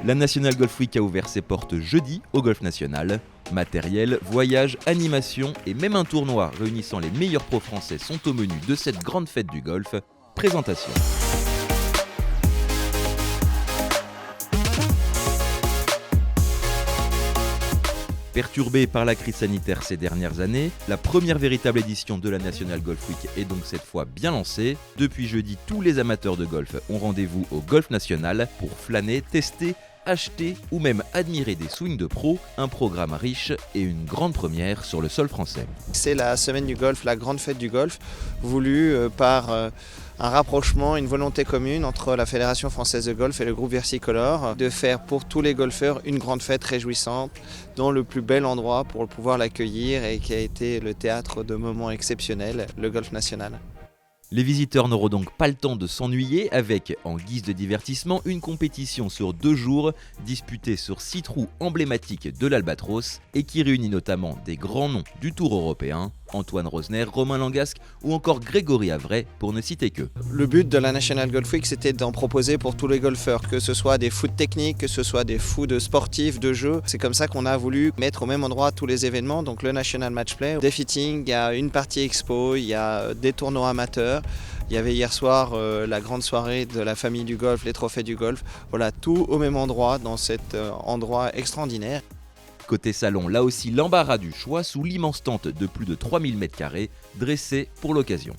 La National Golf Week a ouvert ses portes jeudi au Golf National. Matériel, voyages, animation et même un tournoi réunissant les meilleurs pros français sont au menu de cette grande fête du golf. Présentation. Perturbée par la crise sanitaire ces dernières années, la première véritable édition de la National Golf Week est donc cette fois bien lancée. Depuis jeudi, tous les amateurs de golf ont rendez-vous au Golf National pour flâner, tester, acheter ou même admirer des swings de pro, un programme riche et une grande première sur le sol français. C'est la semaine du golf, la grande fête du golf, voulue par un rapprochement, une volonté commune entre la Fédération française de golf et le groupe Versicolor de faire pour tous les golfeurs une grande fête réjouissante dans le plus bel endroit pour pouvoir l'accueillir et qui a été le théâtre de moments exceptionnels, le Golf National. Les visiteurs n'auront donc pas le temps de s'ennuyer avec, en guise de divertissement, une compétition sur 2 jours disputée sur 6 trous emblématiques de l'Albatros et qui réunit notamment des grands noms du Tour européen, Antoine Rosner, Romain Langasque ou encore Grégory Avray pour ne citer que. Le but de la National Golf Week, c'était d'en proposer pour tous les golfeurs, que ce soit des foot techniques, que ce soit des foot sportifs, de jeux. C'est comme ça qu'on a voulu mettre au même endroit tous les événements, donc le National Match Play, des fittings, il y a une partie expo, il y a des tournois amateurs. Il y avait hier soir la grande soirée de la famille du golf, les trophées du golf. Voilà, tout au même endroit, dans cet endroit extraordinaire. Côté salon, là aussi l'embarras du choix sous l'immense tente de plus de 3000 m² dressée pour l'occasion.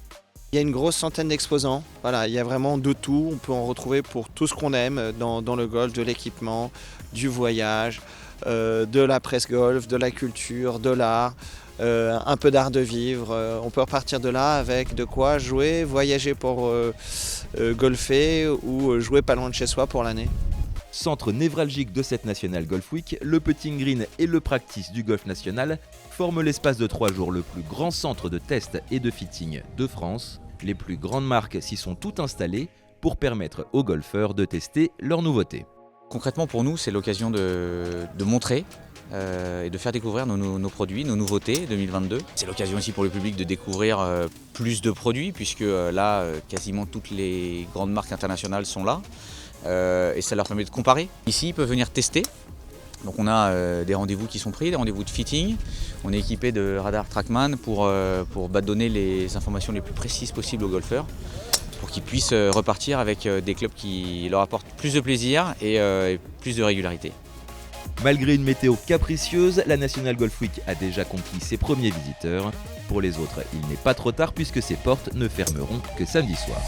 Il y a une grosse centaine d'exposants, voilà, il y a vraiment de tout, on peut en retrouver pour tout ce qu'on aime dans le golf, de l'équipement, du voyage, de la presse golf, de la culture, de l'art, un peu d'art de vivre. On peut repartir de là avec de quoi jouer, voyager pour golfer ou jouer pas loin de chez soi pour l'année. Centre névralgique de cette National Golf Week, le putting green et le practice du Golf National forment l'espace de 3 jours le plus grand centre de test et de fitting de France. Les plus grandes marques s'y sont toutes installées pour permettre aux golfeurs de tester leurs nouveautés. Concrètement pour nous, c'est l'occasion de montrer et de faire découvrir nos produits, nos nouveautés 2022. C'est l'occasion aussi pour le public de découvrir plus de produits puisque là, quasiment toutes les grandes marques internationales sont là. Et ça leur permet de comparer. Ici, ils peuvent venir tester. Donc on a des rendez-vous qui sont pris, des rendez-vous de fitting. On est équipé de radar Trackman pour donner les informations les plus précises possibles aux golfeurs pour qu'ils puissent repartir avec des clubs qui leur apportent plus de plaisir et plus de régularité. Malgré une météo capricieuse, la National Golf Week a déjà conquis ses premiers visiteurs. Pour les autres, il n'est pas trop tard puisque ses portes ne fermeront que samedi soir.